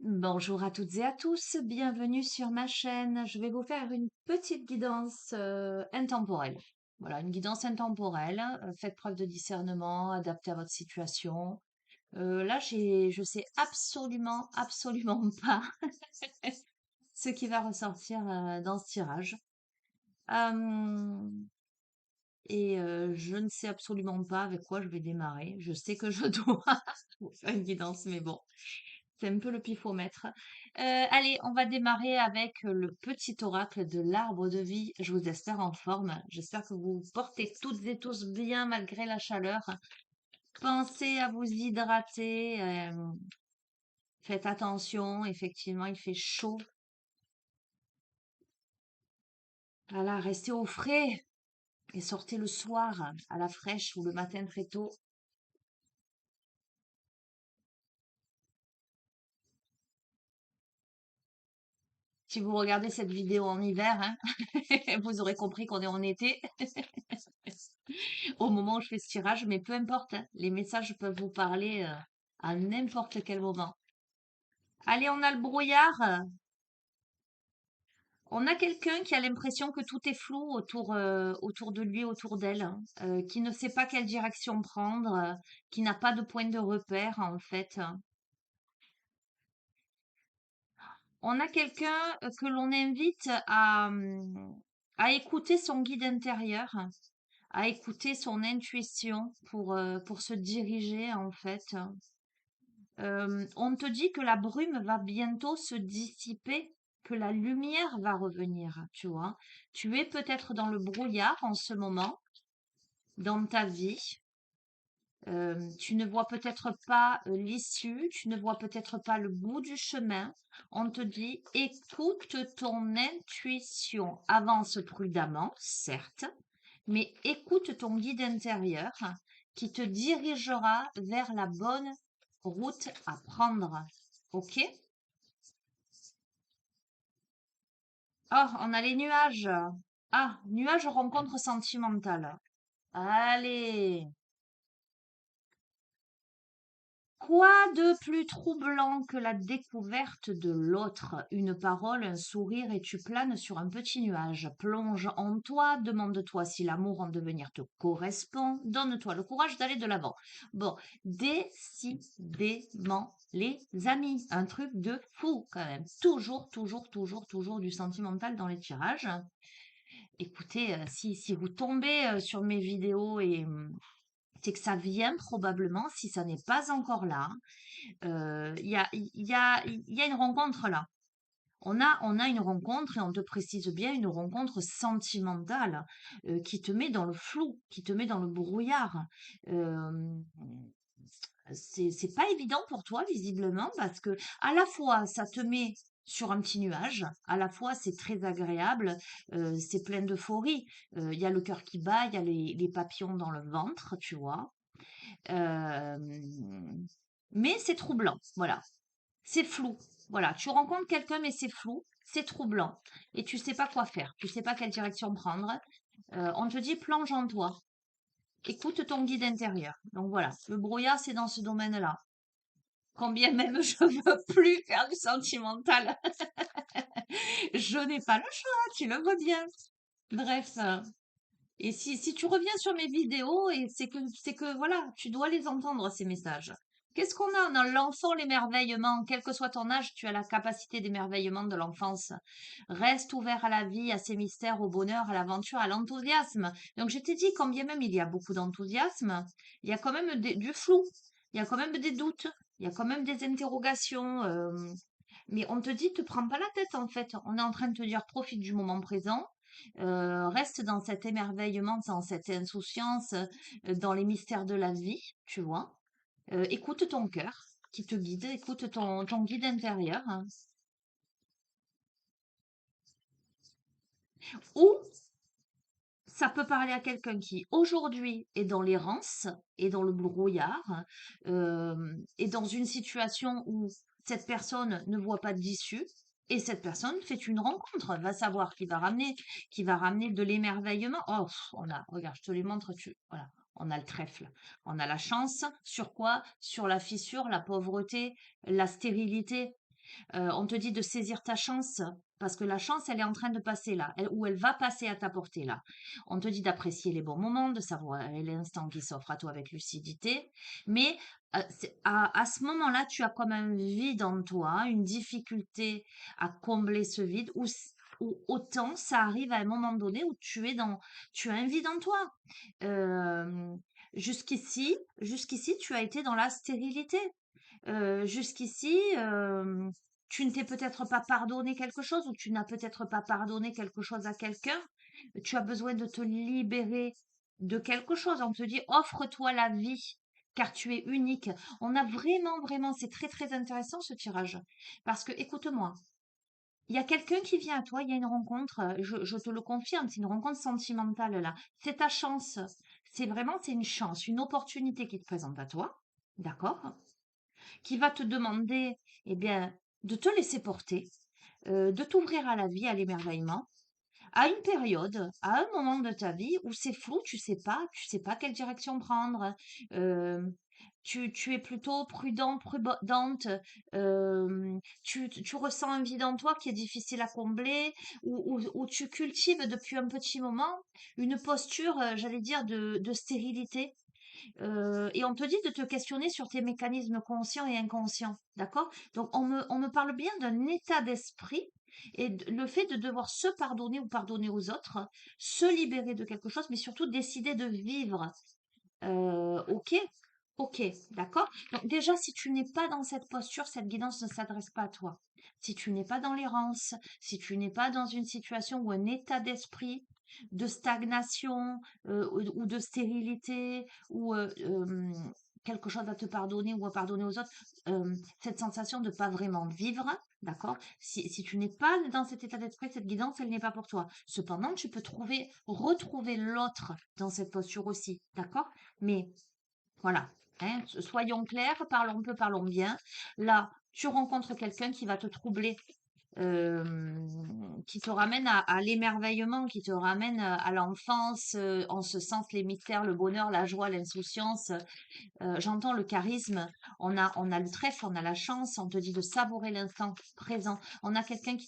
Bonjour à toutes et à tous, bienvenue sur ma chaîne. Je vais vous faire une petite guidance intemporelle. Voilà, une guidance intemporelle. Faites preuve de discernement, adaptée à votre situation. Là, je sais absolument pas ce qui va ressortir dans ce tirage. Euh, je ne sais absolument pas avec quoi je vais démarrer. Je sais que je dois vous faire une guidance, mais bon. C'est un peu le pifomètre. Allez, on va démarrer avec le petit oracle de l'arbre de vie. Je vous espère en forme. J'espère que vous vous portez toutes et tous bien malgré la chaleur. Pensez à vous hydrater. Faites attention, effectivement, il fait chaud. Voilà, restez au frais et sortez le soir à la fraîche ou le matin très tôt. Si vous regardez cette vidéo en hiver, hein, vous aurez compris qu'on est en été. Au moment où je fais ce tirage, mais peu importe, hein, les messages peuvent vous parler à n'importe quel moment. Allez, on a le brouillard. On a quelqu'un qui a l'impression que tout est flou autour de lui, autour d'elle, hein, qui ne sait pas quelle direction prendre, qui n'a pas de point de repère en fait. On a quelqu'un que l'on invite à écouter son guide intérieur, à écouter son intuition pour se diriger en fait. On te dit que la brume va bientôt se dissiper, que la lumière va revenir, tu vois. Tu es peut-être dans le brouillard en ce moment, dans ta vie. Tu ne vois peut-être pas l'issue, tu ne vois peut-être pas le bout du chemin. On te dit, écoute ton intuition. Avance prudemment, certes, mais écoute ton guide intérieur qui te dirigera vers la bonne route à prendre. Ok? Oh, on a les nuages. Ah, nuages rencontre sentimentale. Allez. Quoi de plus troublant que la découverte de l'autre? Une parole, un sourire et tu planes sur un petit nuage. Plonge en toi, demande-toi si l'amour en devenir te correspond, donne-toi le courage d'aller de l'avant. Bon, décidément, les amis, un truc de fou quand même. Toujours du sentimental dans les tirages. Écoutez, si vous tombez sur mes vidéos c'est que ça vient probablement, si ça n'est pas encore là, il y a une rencontre là. On a une rencontre et on te précise bien une rencontre sentimentale qui te met dans le flou, qui te met dans le brouillard. Euh, c'est pas évident pour toi visiblement parce que à la fois ça te met sur un petit nuage, à la fois c'est très agréable, c'est plein d'euphorie. Il y a le cœur qui bat, il y a les papillons dans le ventre, tu vois. Euh, mais c'est troublant, voilà. C'est flou. Voilà, tu rencontres quelqu'un, mais c'est flou, c'est troublant. Et tu sais pas quoi faire, tu sais pas quelle direction prendre. On te dit plonge en toi. Écoute ton guide intérieur. Donc voilà, le brouillard, c'est dans ce domaine-là. Combien même je veux plus faire du sentimental. Je n'ai pas le choix, tu le vois bien. Bref. Et si tu reviens sur mes vidéos, et c'est que voilà, tu dois les entendre, ces messages. Qu'est-ce qu'on a? On a l'enfant, l'émerveillement. Quel que soit ton âge, tu as la capacité d'émerveillement de l'enfance. Reste ouvert à la vie, à ses mystères, au bonheur, à l'aventure, à l'enthousiasme. Donc je t'ai dit, quand bien même il y a beaucoup d'enthousiasme, il y a quand même du flou. Il y a quand même des doutes. Il y a quand même des interrogations. Mais on te dit, te prends pas la tête en fait. On est en train de te dire, profite du moment présent. Reste dans cet émerveillement, dans cette insouciance, dans les mystères de la vie, tu vois. Écoute ton cœur qui te guide, écoute ton guide intérieur, hein. Ou ça peut parler à quelqu'un qui aujourd'hui est dans l'errance et dans le brouillard, et dans une situation où cette personne ne voit pas d'issue. Et cette personne fait une rencontre, va savoir qui va ramener de l'émerveillement. Oh, regarde, je te les montre, voilà, on a le trèfle, on a la chance. Sur quoi? Sur la fissure, la pauvreté, la stérilité. On te dit de saisir ta chance parce que la chance, elle est en train de passer là, ou elle va passer à ta portée là. On te dit d'apprécier les bons moments, de savourer l'instant qui s'offre à toi avec lucidité. Mais à ce moment-là, tu as comme un vide en toi, une difficulté à combler ce vide, ou autant ça arrive à un moment donné où tu as un vide en toi. Euh, jusqu'ici, tu as été dans la stérilité. Jusqu'ici, tu ne t'es peut-être pas pardonné quelque chose ou tu n'as peut-être pas pardonné quelque chose à quelqu'un. Tu as besoin de te libérer de quelque chose. On te dit, offre-toi la vie, car tu es unique. On a vraiment, vraiment, c'est très, très intéressant ce tirage. Parce que, écoute-moi, il y a quelqu'un qui vient à toi, il y a une rencontre, je te le confirme, c'est une rencontre sentimentale là. C'est ta chance. C'est une chance, une opportunité qui te présente à toi. D'accord? Qui va te demander, eh bien, de te laisser porter, de t'ouvrir à la vie, à l'émerveillement, à une période, à un moment de ta vie où c'est flou, tu sais pas quelle direction prendre. euh, tu es plutôt prudent, prudente, tu ressens un vide en toi qui est difficile à combler, ou tu cultives depuis un petit moment une posture, j'allais dire, de stérilité. Et on te dit de te questionner sur tes mécanismes conscients et inconscients, d'accord? Donc on me parle bien d'un état d'esprit et le fait de devoir se pardonner ou pardonner aux autres, se libérer de quelque chose, mais surtout décider de vivre. Ok, ok, d'accord? Donc déjà, si tu n'es pas dans cette posture, cette guidance ne s'adresse pas à toi. Si tu n'es pas dans l'errance, si tu n'es pas dans une situation ou un état d'esprit de stagnation, ou de stérilité, ou quelque chose à te pardonner ou à pardonner aux autres, cette sensation de pas vraiment vivre, d'accord? Si tu n'es pas dans cet état d'esprit, cette guidance, elle n'est pas pour toi. Cependant, tu peux retrouver l'autre dans cette posture aussi, d'accord? Mais voilà, hein, soyons clairs, parlons peu, parlons bien. Là, tu rencontres quelqu'un qui va te troubler, qui te ramène à l'émerveillement, qui te ramène à l'enfance, en ce sens, les mystères, le bonheur, la joie, l'insouciance. J'entends le charisme. On a le trèfle, on a la chance. On te dit de savourer l'instant présent. On a quelqu'un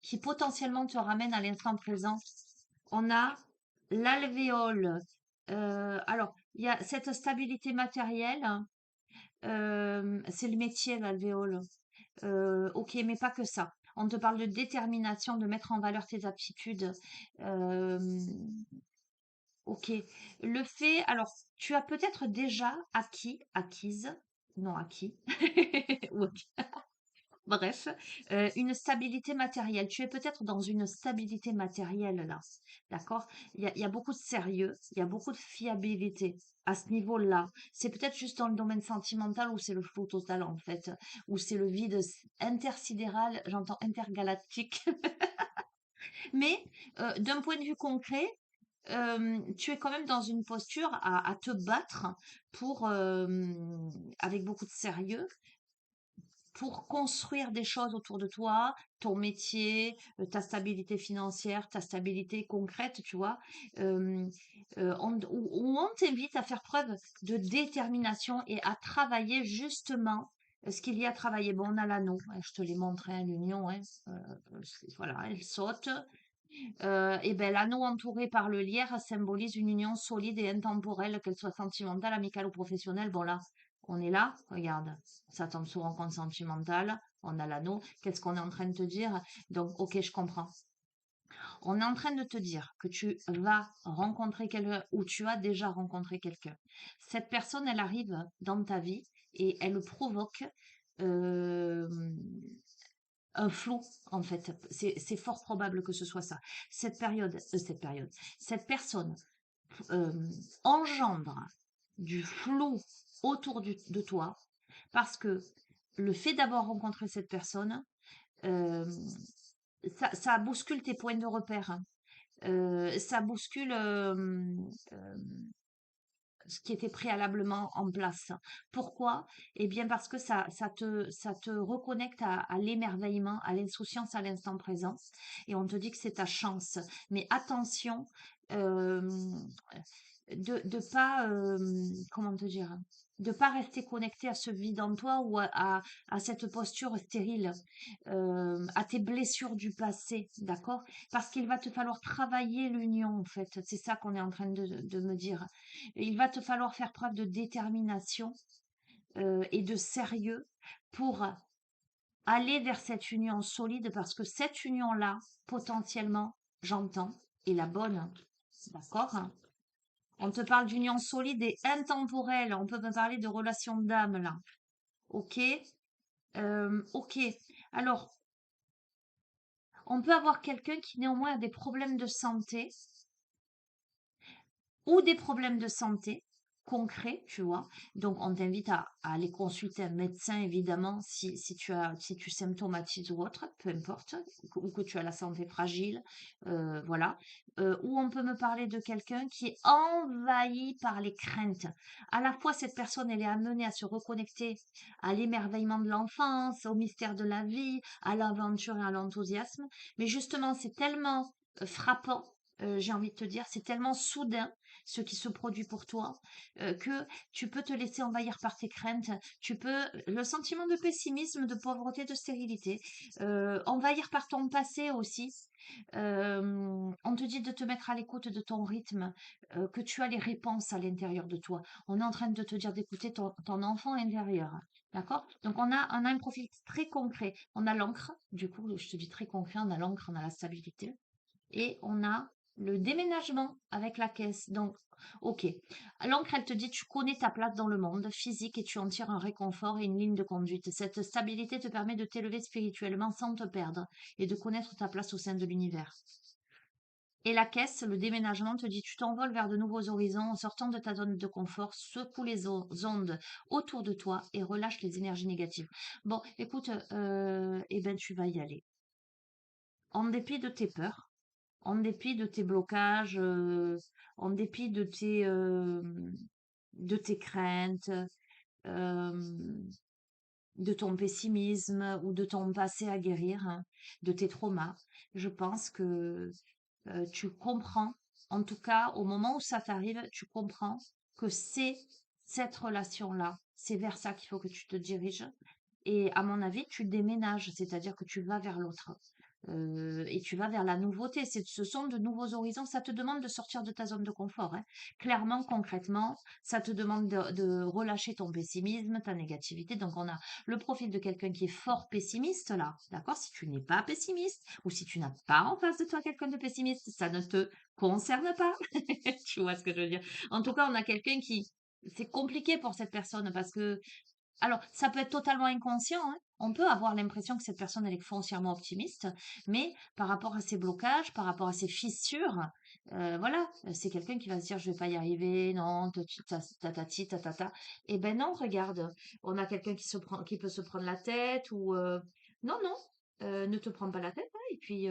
qui potentiellement te ramène à l'instant présent. On a l'alvéole. Alors, il y a cette stabilité matérielle, c'est le métier, l'alvéole. Ok, mais pas que ça. On te parle de détermination, de mettre en valeur tes aptitudes. Euh, ok. Le fait, alors, tu as peut-être déjà acquise, non acquis, ou bref, une stabilité matérielle. Tu es peut-être dans une stabilité matérielle là, d'accord? Il y a beaucoup de sérieux, il y a beaucoup de fiabilité à ce niveau-là. C'est peut-être juste dans le domaine sentimental où c'est le flou total en fait, où c'est le vide intersidéral, j'entends intergalactique. Mais d'un point de vue concret, tu es quand même dans une posture à te battre pour, avec beaucoup de sérieux, pour construire des choses autour de toi, ton métier, ta stabilité financière, ta stabilité concrète, tu vois, où on t'invite à faire preuve de détermination et à travailler justement ce qu'il y a à travailler. Bon, on a l'anneau, hein, je te l'ai montré, hein, l'union, hein, voilà, elle saute. Et ben l'anneau entouré par le lierre symbolise une union solide et intemporelle, qu'elle soit sentimentale, amicale ou professionnelle. Bon là, on est là, regarde, ça tombe sur rencontre sentimentale, on a l'anneau. Qu'est-ce qu'on est en train de te dire? Donc, ok, je comprends. On est en train de te dire que tu vas rencontrer quelqu'un ou tu as déjà rencontré quelqu'un. Cette personne, elle arrive dans ta vie et elle provoque euh, un flou, en fait. C'est fort probable que ce soit ça. Cette personne euh, engendre du flou autour de toi parce que le fait d'avoir rencontré cette personne, euh, ça bouscule tes points de repère, hein. Ça bouscule ce qui était préalablement en place. Pourquoi? Eh bien parce que ça te reconnecte à l'émerveillement, à l'insouciance, à l'instant présent. Et on te dit que c'est ta chance. Mais attention, euh, de pas, comment te dire? de pas rester connecté à ce vide en toi ou à cette posture stérile, à tes blessures du passé, d'accord? Parce qu'il va te falloir travailler l'union, en fait. C'est ça qu'on est en train de me dire. Il va te falloir faire preuve de détermination et de sérieux pour aller vers cette union solide parce que cette union-là, potentiellement, j'entends, est la bonne. D'accord? On te parle d'union solide et intemporelle. On peut me parler de relation d'âme là. Ok? Ok. Alors, on peut avoir quelqu'un qui néanmoins a des problèmes de santé ou des problèmes de santé concrets, tu vois. Donc, on t'invite à aller consulter un médecin, évidemment, si tu symptomatises ou autre, peu importe, ou que tu as la santé fragile, voilà. Ou on peut me parler de quelqu'un qui est envahi par les craintes. À la fois, cette personne, elle est amenée à se reconnecter à l'émerveillement de l'enfance, au mystère de la vie, à l'aventure et à l'enthousiasme. Mais justement, c'est tellement frappant, j'ai envie de te dire, c'est tellement soudain ce qui se produit pour toi, que tu peux te laisser envahir par tes craintes, tu peux le sentiment de pessimisme, de pauvreté, de stérilité, envahir par ton passé aussi. On te dit de te mettre à l'écoute de ton rythme, que tu as les réponses à l'intérieur de toi. On est en train de te dire d'écouter ton enfant intérieur. D'accord? Donc on a un profil très concret. On a l'encre, du coup, je te dis très concret, on a l'encre, on a la stabilité et on a le déménagement avec la caisse. Donc, ok. L'encre, elle te dit, tu connais ta place dans le monde physique et tu en tires un réconfort et une ligne de conduite. Cette stabilité te permet de t'élever spirituellement sans te perdre et de connaître ta place au sein de l'univers. Et la caisse, le déménagement te dit, tu t'envoles vers de nouveaux horizons en sortant de ta zone de confort, secoue les ondes autour de toi et relâche les énergies négatives. Bon, écoute, eh ben, tu vas y aller. En dépit de tes peurs, en dépit de tes blocages, en dépit de tes craintes, hem, de ton pessimisme ou de ton passé à guérir, hein, de tes traumas. Je pense que, tu comprends, en tout cas au moment où ça t'arrive, tu comprends que c'est cette relation-là, c'est vers ça qu'il faut que tu te diriges et à mon avis, tu déménages, c'est-à-dire que tu vas vers l'autre. Et tu vas vers la nouveauté. Ce sont de nouveaux horizons. Ça te demande de sortir de ta zone de confort, hein. Clairement, concrètement, ça te demande de relâcher ton pessimisme, ta négativité. Donc, on a le profil de quelqu'un qui est fort pessimiste, là. D'accord? Si tu n'es pas pessimiste ou si tu n'as pas en face de toi quelqu'un de pessimiste, ça ne te concerne pas. Tu vois ce que je veux dire? En tout cas, on a quelqu'un qui, c'est compliqué pour cette personne parce que alors, ça peut être totalement inconscient, hein. On peut avoir l'impression que cette personne, elle est foncièrement optimiste, mais par rapport à ses blocages, par rapport à ses fissures, voilà, c'est quelqu'un qui va se dire, je vais pas y arriver, non, tatati, tatata. Eh ben non, regarde, on a quelqu'un qui peut se prendre la tête ou, non, non, ne te prends pas la tête, hein, et puis,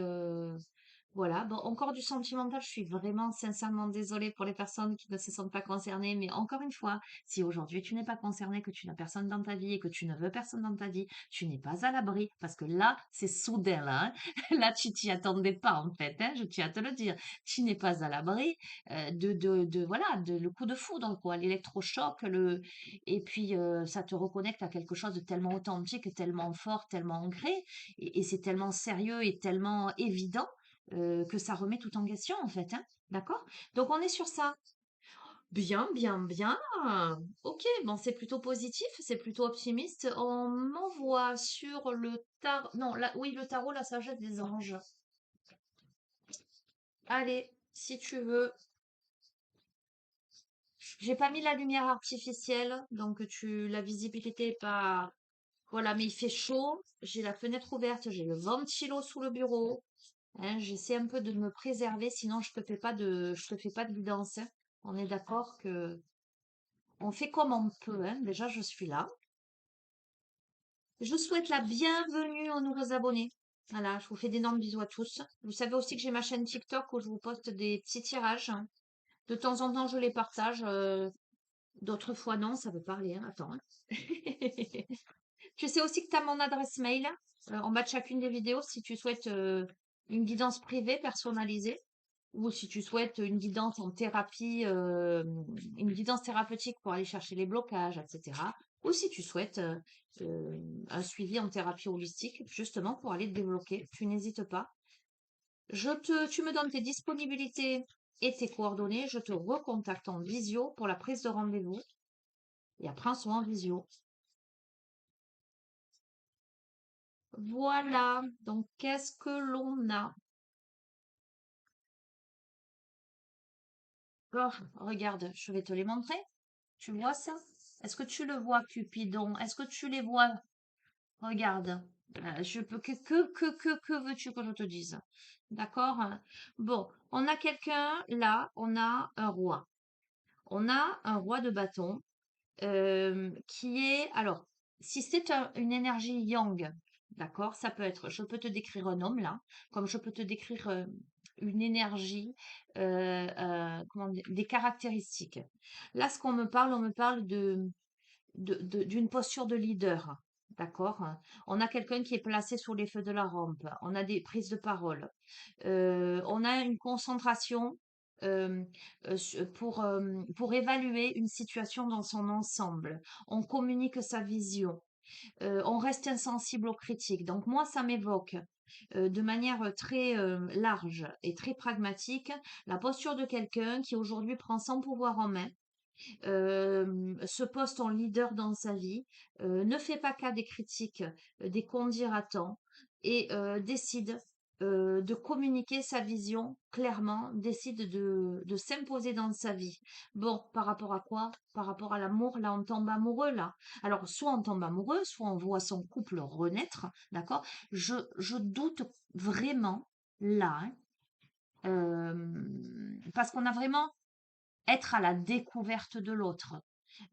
voilà, bon, encore du sentimental, je suis vraiment sincèrement désolée pour les personnes qui ne se sentent pas concernées, mais encore une fois, si aujourd'hui tu n'es pas concerné, que tu n'as personne dans ta vie et que tu ne veux personne dans ta vie, tu n'es pas à l'abri, parce que là, c'est soudain, là, hein. Là, tu t'y attendais pas, en fait, hein, je tiens à te le dire. Tu n'es pas à l'abri voilà, de le coup de foudre, quoi, l'électrochoc, et puis ça te reconnecte à quelque chose de tellement authentique, tellement fort, tellement ancré, et c'est tellement sérieux et tellement évident que ça remet tout en question en fait, hein. D'accord? Donc on est sur ça. Bien, bien, bien. Ok, bon, c'est plutôt positif, c'est plutôt optimiste. On m'envoie sur le tarot. Non, là, oui, le tarot, la sagesse des anges. Allez, si tu veux. J'ai pas mis la lumière artificielle, donc la visibilité est pas. Voilà, mais il fait chaud. J'ai la fenêtre ouverte, j'ai le ventilo sous le bureau. Hein, j'essaie un peu de me préserver, sinon je te fais pas de guidance, hein. On est d'accord que on fait comme on peut, hein. Déjà, je suis là. Je souhaite la bienvenue aux nouveaux abonnés. Voilà, je vous fais d'énormes bisous à tous. Vous savez aussi que j'ai ma chaîne TikTok où je vous poste des petits tirages, hein. De temps en temps, je les partage. D'autres fois, non, ça veut parler, hein. Attends, hein. Tu sais aussi que tu as mon adresse mail en bas de chacune des vidéos si tu souhaites une guidance privée personnalisée. ou si tu souhaites une guidance en thérapie, une guidance thérapeutique pour aller chercher les blocages, etc. Ou si tu souhaites un suivi en thérapie holistique, justement pour aller te débloquer, tu n'hésites pas. Tu me donnes tes disponibilités et tes coordonnées, je te recontacte en visio pour la prise de rendez-vous. Et après, on se voit en visio. Voilà. Donc, qu'est-ce que l'on a? Oh, regarde, je vais te les montrer. Tu vois ça? Est-ce que tu le vois, Cupidon? Est-ce que tu les vois? Regarde. Je peux que veux-tu que je te dise? D'accord? Bon, on a quelqu'un là, on a un roi. On a un roi de bâton qui est, alors, si c'est une énergie yang, d'accord, ça peut être, je peux te décrire un homme là, comme je peux te décrire une énergie, des caractéristiques. Là, ce qu'on me parle, on me parle d'une posture de leader. D'accord? On a quelqu'un qui est placé sous les feux de la rampe. On a des prises de parole. On a une concentration euh, pour évaluer une situation dans son ensemble. On communique sa vision. On reste insensible aux critiques. Donc moi, ça m'évoque de manière très large et très pragmatique la posture de quelqu'un qui aujourd'hui prend son pouvoir en main, se poste en leader dans sa vie, ne fait pas cas des critiques, des condiratants et décide de communiquer sa vision clairement, décide de s'imposer dans sa vie. Bon, par rapport à quoi? Par rapport à l'amour, là on tombe amoureux là. Alors soit on tombe amoureux, soit on voit son couple renaître, d'accord? Je doute vraiment là, hein, parce qu'on a vraiment être à la découverte de l'autre.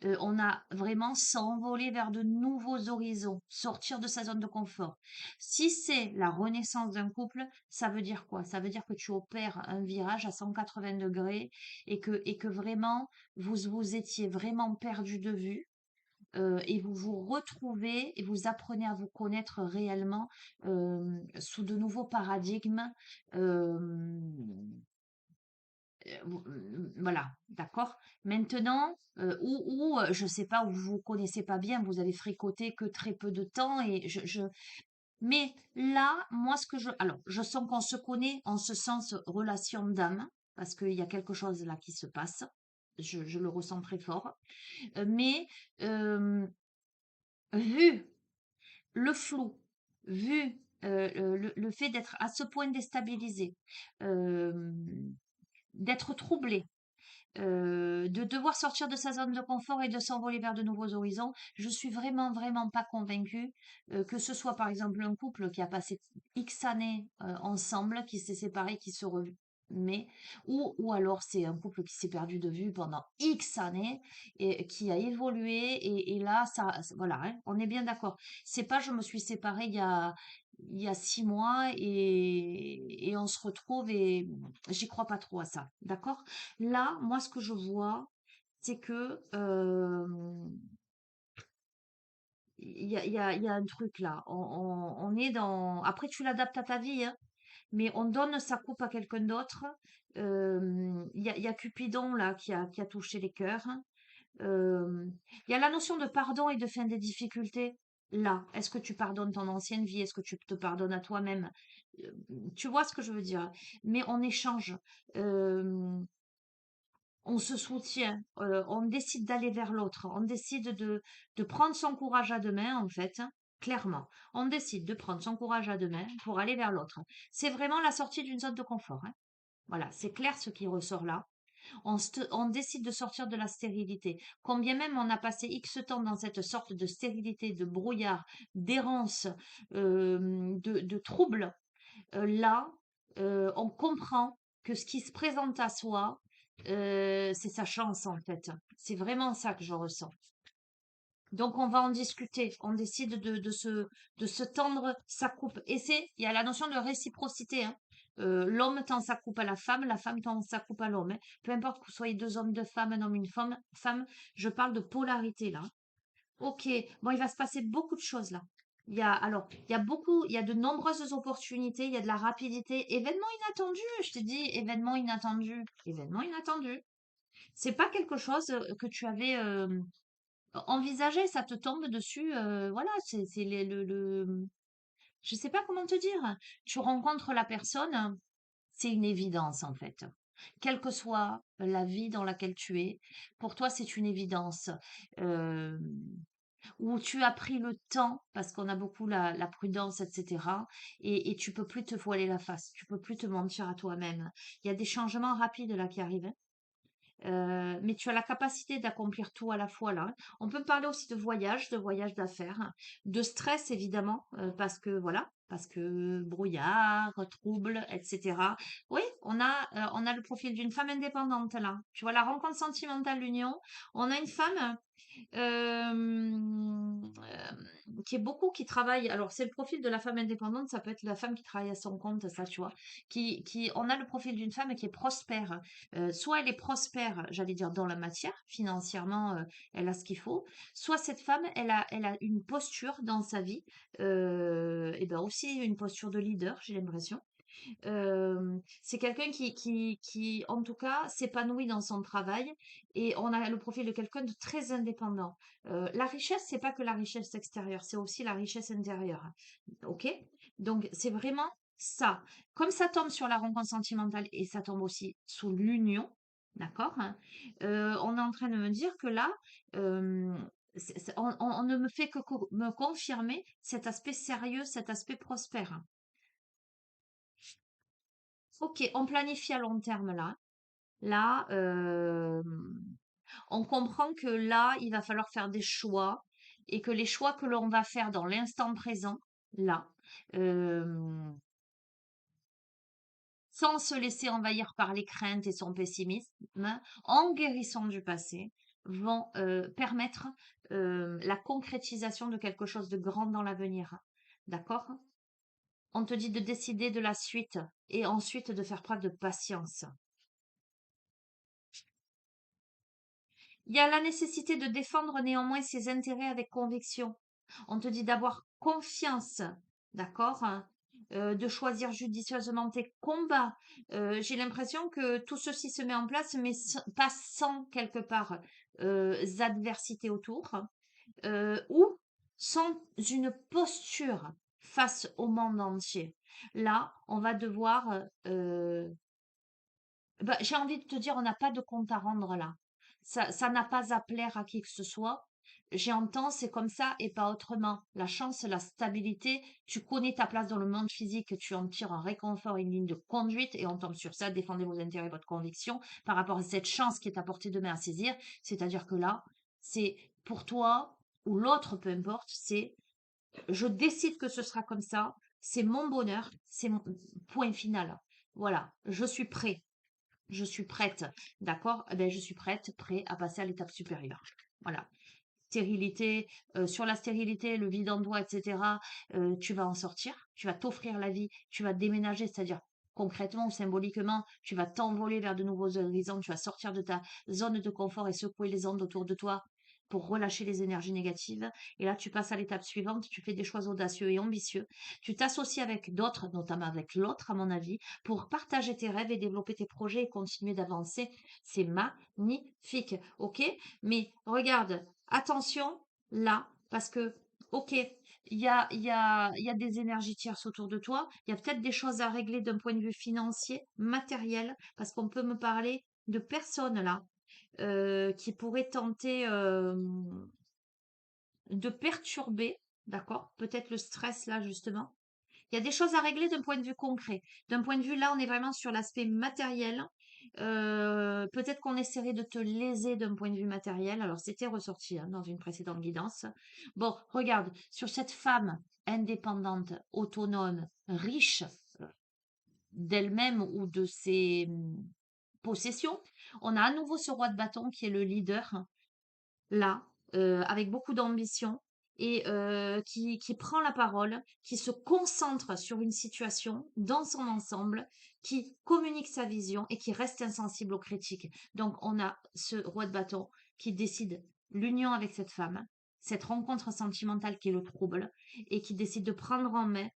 On a vraiment s'envoler vers de nouveaux horizons, sortir de sa zone de confort. Si c'est la renaissance d'un couple, ça veut dire quoi? Ça veut dire que tu opères un virage à 180 degrés et que vraiment, vous étiez vraiment perdu de vue. Et vous vous retrouvez et vous apprenez à vous connaître réellement sous de nouveaux paradigmes, euh, voilà, d'accord. Maintenant, je sais pas, où vous vous connaissez pas bien, vous avez fricoté que très peu de temps et mais là, moi, alors, je sens qu'on se connaît en ce sens relation d'âme, parce qu'il y a quelque chose là qui se passe. Je le ressens très fort. Mais euh, vu le flou, vu le fait d'être à ce point déstabilisé, euh, d'être troublé, de devoir sortir de sa zone de confort et de s'envoler vers de nouveaux horizons. Je suis vraiment, vraiment pas convaincue que ce soit par exemple un couple qui a passé X années ensemble, qui s'est séparé, qui se remet, ou alors c'est un couple qui s'est perdu de vue pendant X années et qui a évolué et là, voilà, hein, on est bien d'accord. C'est pas je me suis séparée il y a 6 mois et on se retrouve et j'y crois pas trop à ça, d'accord? Là, moi, ce que je vois, c'est que il y a un truc là. On est dans. Après, tu l'adaptes à ta vie, hein, mais on donne sa coupe à quelqu'un d'autre. Il y a Cupidon là qui a touché les cœurs. Euh, Il y a la notion de pardon et de fin des difficultés. Là, est-ce que tu pardonnes ton ancienne vie? Est-ce que tu te pardonnes à toi-même? Euh, Tu vois ce que je veux dire? Mais on échange. Euh, on se soutient, on décide d'aller vers l'autre, on décide de prendre son courage à deux mains, en fait, hein, clairement. On décide de prendre son courage à deux mains pour aller vers l'autre. C'est vraiment la sortie d'une zone de confort, hein. Voilà, c'est clair ce qui ressort là. On décide de sortir de la stérilité. Combien même on a passé X temps dans cette sorte de stérilité, de brouillard, d'errance, de trouble, là, on comprend que ce qui se présente à soi, c'est sa chance en fait. C'est vraiment ça que je ressens. Donc on va en discuter. On décide de se tendre sa coupe. Et il y a la notion de réciprocité, hein. L'homme tend sa coupe à la femme tend sa coupe à l'homme, hein. Peu importe que vous soyez deux hommes, deux femmes, un homme, une femme, je parle de polarité là. Ok, bon, il va se passer beaucoup de choses là. il y a de nombreuses opportunités, il y a de la rapidité. Événement inattendu, je te dis, événement inattendu, événement inattendu. C'est pas quelque chose que tu avais envisagé, ça te tombe dessus. Voilà, c'est je sais pas comment te dire. Tu rencontres la personne, c'est une évidence en fait. Quelle que soit la vie dans laquelle tu es, pour toi, c'est une évidence. Euh, Où tu as pris le temps, parce qu'on a beaucoup la prudence, etc. Et tu peux plus te voiler la face, tu peux plus te mentir à toi-même. Il y a des changements rapides là qui arrivent, hein. Mais tu as la capacité d'accomplir tout à la fois là. On peut parler aussi de voyage d'affaires, de stress évidemment, parce que voilà, parce que brouillard, trouble, etc. Oui, on a le profil d'une femme indépendante là. Tu vois, la rencontre sentimentale, l'union. On a une femme qui est beaucoup, qui travaille. Alors, c'est le profil de la femme indépendante, ça peut être la femme qui travaille à son compte, ça, tu vois. On a le profil d'une femme qui est prospère. Soit elle est prospère, j'allais dire, dans la matière, financièrement, elle a ce qu'il faut. Soit cette femme, elle a une posture dans sa vie, et ben aussi une posture de leader, j'ai l'impression. C'est quelqu'un qui, en tout cas, s'épanouit dans son travail et on a le profil de quelqu'un de très indépendant. La richesse, c'est pas que la richesse extérieure, c'est aussi la richesse intérieure. Ok? Donc, c'est vraiment ça. Comme ça tombe sur la rencontre sentimentale et ça tombe aussi sous l'union, d'accord? Hein, on est en train de me dire que là, euh, on ne me fait que me confirmer cet aspect sérieux, cet aspect prospère. Ok, on planifie à long terme là. Là, on comprend que là, il va falloir faire des choix et que les choix que l'on va faire dans l'instant présent, là, euh, sans se laisser envahir par les craintes et son pessimisme, en guérissant du passé, vont permettre la concrétisation de quelque chose de grand dans l'avenir. D'accord? On te dit de décider de la suite et ensuite de faire preuve de patience. Il y a la nécessité de défendre néanmoins ses intérêts avec conviction. On te dit d'avoir confiance, d'accord? Hein, de choisir judicieusement tes combats. J'ai l'impression que tout ceci se met en place, mais pas sans quelque part adversités autour, ou sans une posture face au monde entier. Là, on va devoir bah, j'ai envie de te dire, on n'a pas de compte à rendre là. Ça n'a pas à plaire à qui que ce soit. J'entends, c'est comme ça et pas autrement. La chance, la stabilité, tu connais ta place dans le monde physique, tu en tires un réconfort, une ligne de conduite et on tombe sur ça. Défendez vos intérêts, votre conviction par rapport à cette chance qui est à portée de main à saisir. C'est-à-dire que là, c'est pour toi ou l'autre, peu importe, c'est je décide que ce sera comme ça. C'est mon bonheur, c'est mon point final. Voilà, je suis prêt. Je suis prête, d'accord? Eh ben, je suis prête, prêt à passer à l'étape supérieure. Voilà. Stérilité, sur la stérilité, le vide en toi, etc., tu vas en sortir, tu vas t'offrir la vie, tu vas déménager, c'est-à-dire concrètement ou symboliquement, tu vas t'envoler vers de nouveaux horizons, tu vas sortir de ta zone de confort et secouer les ondes autour de toi pour relâcher les énergies négatives. Et là, tu passes à l'étape suivante, tu fais des choix audacieux et ambitieux. Tu t'associes avec d'autres, notamment avec l'autre, à mon avis, pour partager tes rêves et développer tes projets et continuer d'avancer. C'est magnifique, ok? Mais regarde, attention là, parce que, ok, il y a des énergies tierces autour de toi, il y a peut-être des choses à régler d'un point de vue financier, matériel, parce qu'on peut me parler de personnes là qui pourraient tenter de perturber, d'accord? Peut-être le stress là justement. Il y a des choses à régler d'un point de vue concret. D'un point de vue, là, on est vraiment sur l'aspect matériel. Peut-être qu'on essaierait de te léser d'un point de vue matériel. Alors, c'était ressorti hein, dans une précédente guidance. Bon, regarde, sur cette femme indépendante, autonome, riche d'elle-même ou de ses possessions, on a à nouveau ce roi de bâton qui est le leader là, avec beaucoup d'ambition et qui prend la parole, qui se concentre sur une situation dans son ensemble, qui communique sa vision et qui reste insensible aux critiques. Donc on a ce roi de bâton qui décide l'union avec cette femme, cette rencontre sentimentale qui le trouble et qui décide de prendre en main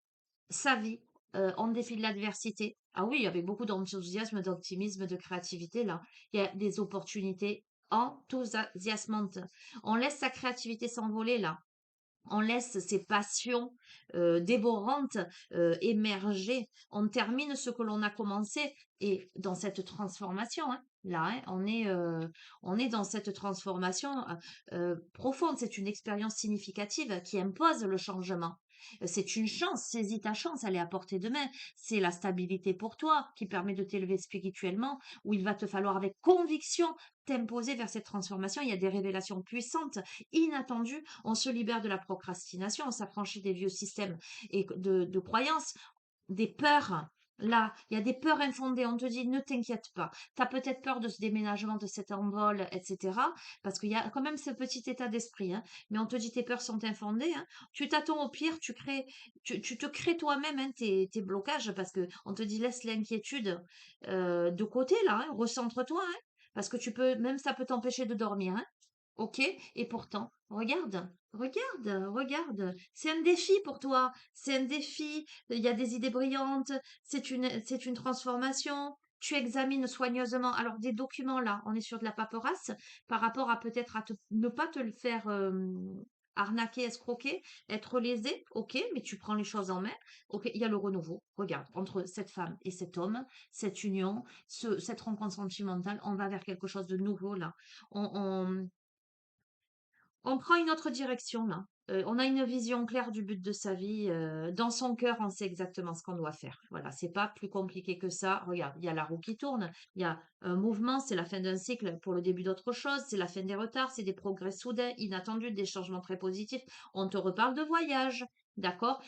sa vie en dépit de l'adversité. Ah oui, avec beaucoup d'enthousiasme, d'optimisme, de créativité, là. Il y a des opportunités enthousiasmantes. On laisse sa créativité s'envoler, là. On laisse ses passions dévorantes émerger. On termine ce que l'on a commencé. Et dans cette transformation, hein, là, hein, on est dans cette transformation profonde. C'est une expérience significative qui impose le changement. C'est une chance, saisis ta chance, elle est à portée de main. C'est la stabilité pour toi qui permet de t'élever spirituellement, où il va te falloir avec conviction t'imposer vers cette transformation. Il y a des révélations puissantes, inattendues. On se libère de la procrastination, on s'affranchit des vieux systèmes et de croyances, des peurs. Là, il y a des peurs infondées. On te dit, ne t'inquiète pas. Tu as peut-être peur de ce déménagement, de cet envol, etc. Parce qu'il y a quand même ce petit état d'esprit, hein. Mais on te dit, tes peurs sont infondées, hein. Tu t'attends au pire, tu te crées toi-même, hein, tes blocages parce que on te dit, laisse l'inquiétude de côté, là, hein. Recentre-toi, hein. Parce que même ça peut t'empêcher de dormir, hein. Ok, et pourtant, regarde, regarde, c'est un défi pour toi, c'est un défi, il y a des idées brillantes, c'est une transformation, tu examines soigneusement. Alors, des documents là, on est sur de la paperasse par rapport à peut-être ne pas te le faire arnaquer, escroquer, être lésé, ok, mais tu prends les choses en main, ok, il y a le renouveau. Regarde, entre cette femme et cet homme, cette union, cette rencontre sentimentale, on va vers quelque chose de nouveau là. On, on prend une autre direction là. On a une vision claire du but de sa vie. Dans son cœur, on sait exactement ce qu'on doit faire. Voilà, c'est pas plus compliqué que ça. Regarde, il y a la roue qui tourne, il y a un mouvement, c'est la fin d'un cycle pour le début d'autre chose, c'est la fin des retards, c'est des progrès soudains, inattendus, des changements très positifs. On te reparle de voyage. D'accord?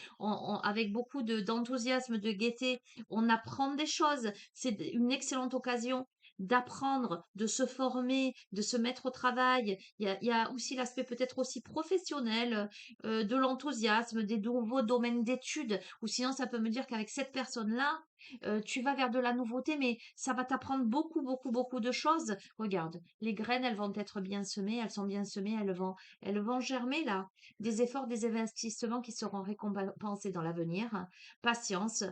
Avec beaucoup d'enthousiasme, de gaieté, on apprend des choses. C'est une excellente occasion d'apprendre, de se former, de se mettre au travail. Il y a aussi l'aspect peut-être aussi professionnel, de l'enthousiasme, des nouveaux domaines d'études. Ou sinon, ça peut me dire qu'avec cette personne-là, tu vas vers de la nouveauté, mais ça va t'apprendre beaucoup, beaucoup, beaucoup de choses. Regarde, les graines, elles vont être bien semées, elles sont bien semées, elles vont germer là. Des efforts, des investissements qui seront récompensés dans l'avenir. Patience,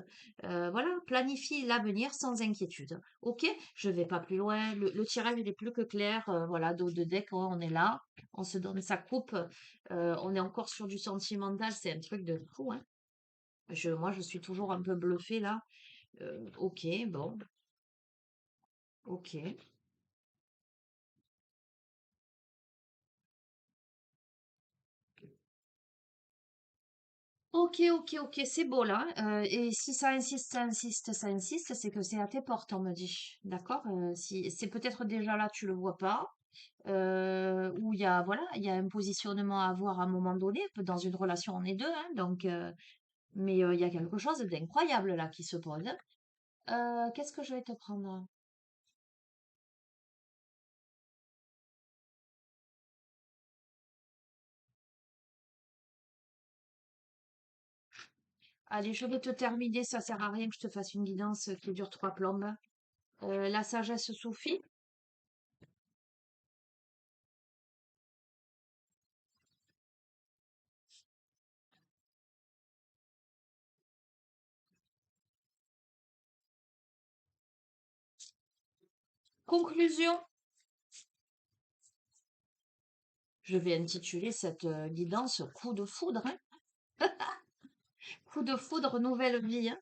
voilà, planifie l'avenir sans inquiétude. Ok, je vais pas plus loin. Le tirage, il est plus que clair. Voilà, dos de deck, hein, on est là. On se donne sa coupe. On est encore sur du sentimental. C'est un truc de fou, hein. Moi, je suis toujours un peu bluffée là. Ok, bon, ok. Ok, ok, ok, c'est beau là. Et si ça insiste, ça insiste, ça insiste, c'est que c'est à tes portes, on me dit. D'accord? Si c'est peut-être déjà là, tu le vois pas. Où il y a, voilà, il y a un positionnement à avoir à un moment donné. Dans une relation, on est deux, hein, donc, mais il y a quelque chose d'incroyable là qui se pose. Qu'est-ce que je vais te prendre? Allez, je vais te terminer. Ça sert à rien que je te fasse une guidance qui dure trois plombes. La sagesse suffit. Conclusion. Je vais intituler cette guidance Coup de foudre, hein. Coup de foudre, nouvelle vie, hein.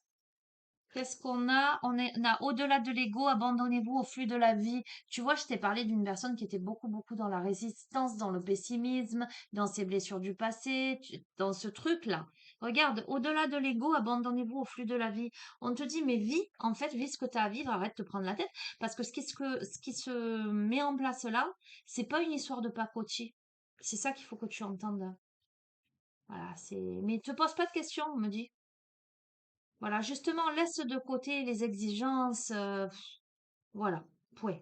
Qu'est-ce qu'on a? On a au-delà de l'ego, abandonnez-vous au flux de la vie. Tu vois, je t'ai parlé d'une personne qui était beaucoup, beaucoup dans la résistance, dans le pessimisme, dans ses blessures du passé, dans ce truc-là. Regarde, au-delà de l'ego, abandonnez-vous au flux de la vie. On te dit, mais vis, en fait, vis ce que tu as à vivre, arrête de te prendre la tête. Parce que ce qui se met en place là, c'est pas une histoire de pacotille. C'est ça qu'il faut que tu entendes. Voilà, mais te pose pas de questions, on me dit. Voilà, justement, laisse de côté les exigences. Voilà, point.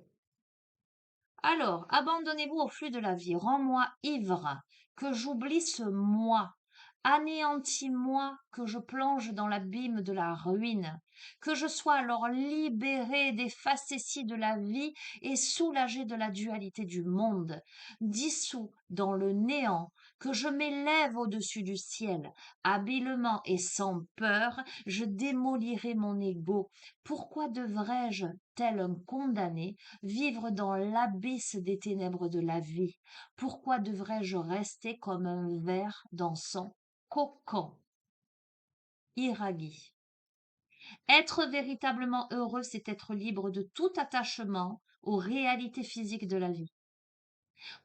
Alors, abandonnez-vous au flux de la vie. Rends-moi ivre, que j'oublie ce moi. Anéantis-moi, que je plonge dans l'abîme de la ruine. Que je sois alors libéré des facéties de la vie et soulagé de la dualité du monde. Dissous dans le néant, que je m'élève au-dessus du ciel, habilement et sans peur, je démolirai mon ego. Pourquoi devrais-je, tel un condamné, vivre dans l'abysse des ténèbres de la vie? Pourquoi devrais-je rester comme un ver dans son cocon? Iragi. Être véritablement heureux, c'est être libre de tout attachement aux réalités physiques de la vie.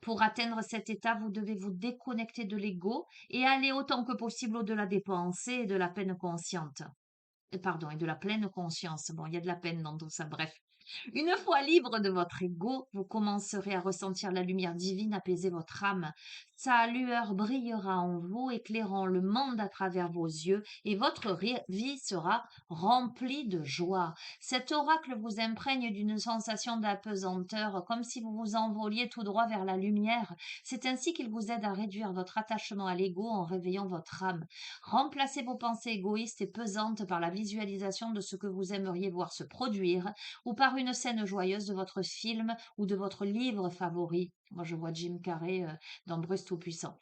Pour atteindre cet état, vous devez vous déconnecter de l'ego et aller autant que possible au-delà des pensées et de la peine consciente. Pardon, et de la pleine conscience. Bon, il y a de la peine dans tout ça, bref. Une fois libre de votre ego, vous commencerez à ressentir la lumière divine apaiser votre âme. Sa lueur brillera en vous, éclairant le monde à travers vos yeux, et votre vie sera remplie de joie. Cet oracle vous imprègne d'une sensation d'apesanteur, comme si vous vous envoliez tout droit vers la lumière. C'est ainsi qu'il vous aide à réduire votre attachement à l'ego en réveillant votre âme. Remplacez vos pensées égoïstes et pesantes par la visualisation de ce que vous aimeriez voir se produire ou par une scène joyeuse de votre film ou de votre livre favori. Moi, je vois Jim Carrey dans Bruce Tout-Puissant.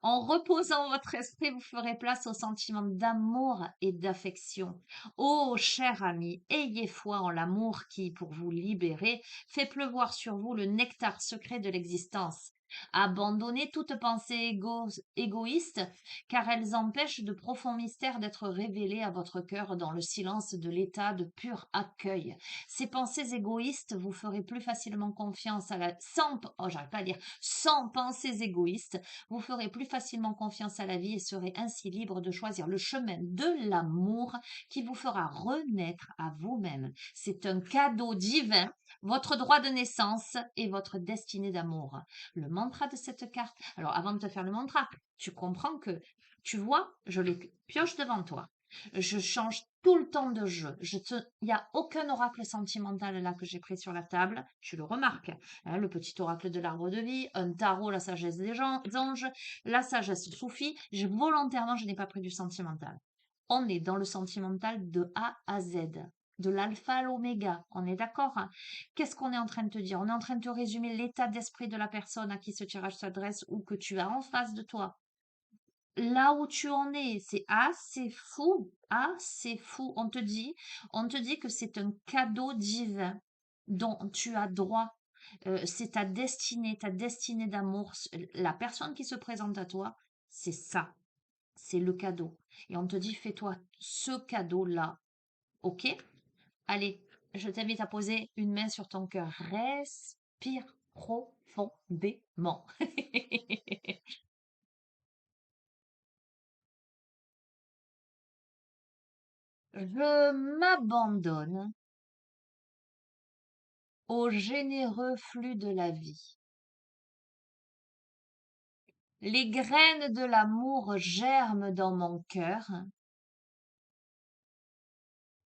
En reposant votre esprit, vous ferez place au sentiment d'amour et d'affection. Ô cher ami, ayez foi en l'amour qui, pour vous libérer, fait pleuvoir sur vous le nectar secret de l'existence. Abandonnez toute pensée égoïste, car elles empêchent de profonds mystères d'être révélés à votre cœur dans le silence de l'état de pur accueil. Ces pensées égoïstes vous feraient plus facilement confiance à la... j'arrive pas à dire, sans pensées égoïstes, vous ferez plus facilement confiance à la vie et serez ainsi libre de choisir le chemin de l'amour qui vous fera renaître à vous-même. C'est un cadeau divin, votre droit de naissance et votre destinée d'amour. Le mantra de cette carte. Alors, avant de te faire le mantra, tu comprends que, tu vois, je les pioche devant toi. Je change tout le temps de jeu. Il n'y a aucun oracle sentimental là que j'ai pris sur la table. Tu le remarques. Hein, le petit oracle de l'arbre de vie, un tarot, la sagesse des anges, la sagesse soufie. Volontairement, je n'ai pas pris du sentimental. On est dans le sentimental de A à Z, de l'alpha à l'oméga. On est d'accord, hein? Qu'est-ce qu'on est en train de te dire? On est en train de te résumer l'état d'esprit de la personne à qui ce tirage s'adresse ou que tu as en face de toi. Là où tu en es, c'est assez fou, assez fou. On te dit que c'est un cadeau divin dont tu as droit. C'est ta destinée d'amour. La personne qui se présente à toi, c'est ça, c'est le cadeau. Et on te dit, fais-toi ce cadeau-là, ok? Allez, je t'invite à poser une main sur ton cœur. Respire profondément. Je m'abandonne au généreux flux de la vie. Les graines de l'amour germent dans mon cœur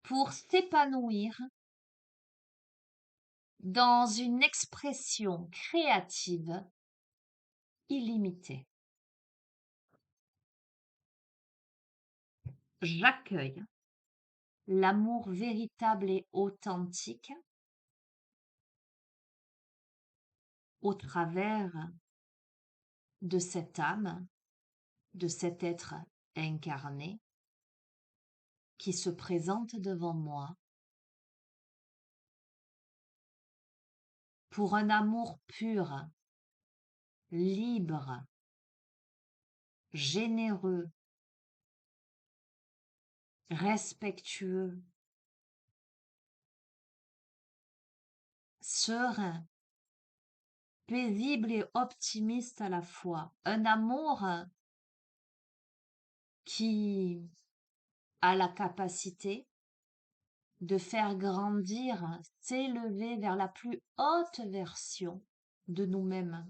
pour s'épanouir dans une expression créative illimitée. J'accueille l'amour véritable et authentique au travers de cette âme, de cet être incarné qui se présente devant moi pour un amour pur, libre, généreux, respectueux, serein, paisible et optimiste à la fois. Un amour qui a la capacité de faire grandir, s'élever vers la plus haute version de nous-mêmes,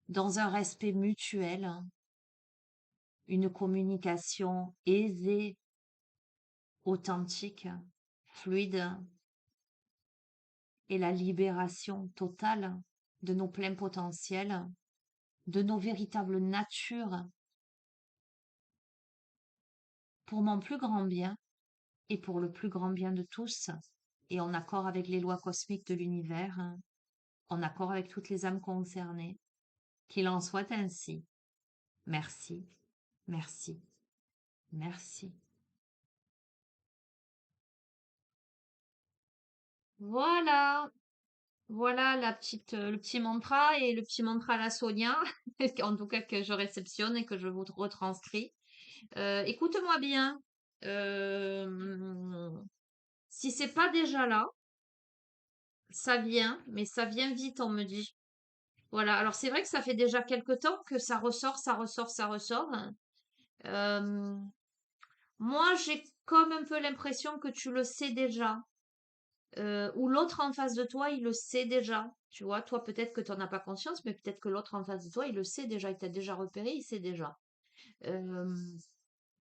dans un respect mutuel, une communication aisée, authentique, fluide, et la libération totale de nos pleins potentiels, de nos véritables natures, pour mon plus grand bien et pour le plus grand bien de tous, et en accord avec les lois cosmiques de l'univers, en accord avec toutes les âmes concernées. Qu'il en soit ainsi. Merci, merci, merci. Voilà, voilà le petit mantra et le petit mantra à la Sonia, en tout cas que je réceptionne et que je vous retranscris. Écoute-moi bien. euh, Si c'est pas déjà là, ça vient, mais ça vient vite, on me dit. Voilà. Alors c'est vrai que ça fait déjà quelque temps que ça ressort, ça ressort, ça ressort. Euh, Moi, j'ai comme un peu l'impression que tu le sais déjà. Ou l'autre en face de toi, il le sait déjà. Tu vois, toi, peut-être que tu n'en as pas conscience, mais peut-être que l'autre en face de toi, il le sait déjà. Il t'a déjà repéré, il sait déjà. Euh,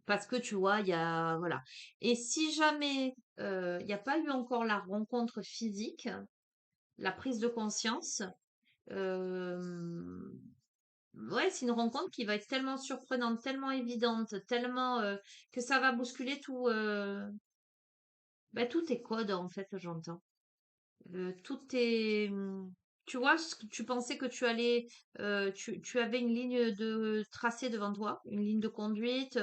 Parce que tu vois, il y a. Voilà. Et si jamais il n'y a pas eu encore la rencontre physique, la prise de conscience, euh, ouais, c'est une rencontre qui va être tellement surprenante, tellement évidente, tellement que ça va bousculer tout, bah, tous tes codes, en fait, j'entends. Tout tes, tu vois, ce que tu pensais que tu allais, tu avais une ligne de tracé devant toi, une ligne de conduite,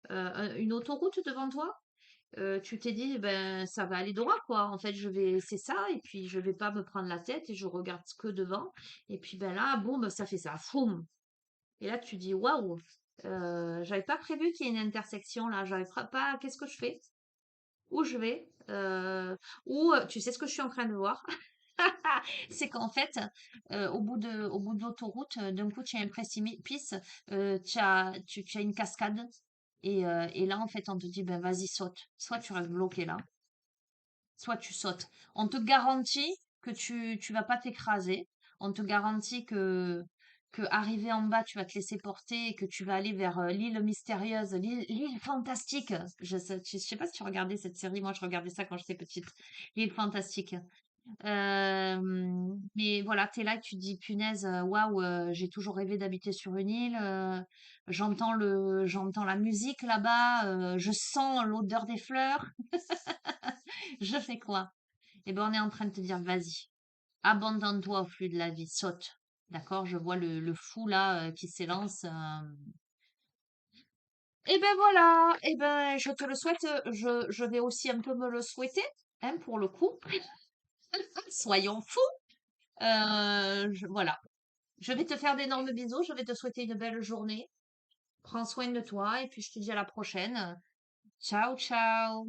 une autoroute devant toi. Tu t'es dit, ben, ça va aller droit, quoi. En fait, c'est ça, et puis je vais pas me prendre la tête et je regarde que devant. Et puis, ben là, boum, ça fait ça, foum. Et là, tu dis, waouh, j'avais pas prévu qu'il y ait une intersection là. Pas, qu'est-ce que je fais? Où je vais? Ou tu sais ce que je suis en train de voir? C'est qu'en fait, au bout de l'autoroute, d'un coup, tu as un précipice, tu as une cascade. Et là, en fait, on te dit, ben, vas-y, saute. Soit tu restes bloqué là, soit tu sautes. On te garantit que tu vas pas t'écraser. On te garantit que arrivé en bas, tu vas te laisser porter et que tu vas aller vers l'île mystérieuse, l'île fantastique. Je sais pas si tu regardais cette série. Moi, je regardais ça quand j'étais petite. L'île fantastique. Mais voilà, tu es là et tu te dis: «Punaise, waouh, j'ai toujours rêvé d'habiter sur une île, j'entends la musique là-bas, je sens l'odeur des fleurs, je fais quoi?» Et ben, on est en train de te dire: «Vas-y, abandonne-toi au flux de la vie, saute». D'accord? Je vois le fou là, qui s'élance, et ben voilà, et ben, je te le souhaite, je vais aussi un peu me le souhaiter, hein, pour le coup. Soyons fous! Voilà. Je vais te faire d'énormes bisous. Je vais te souhaiter une belle journée. Prends soin de toi et puis je te dis à la prochaine. Ciao, ciao.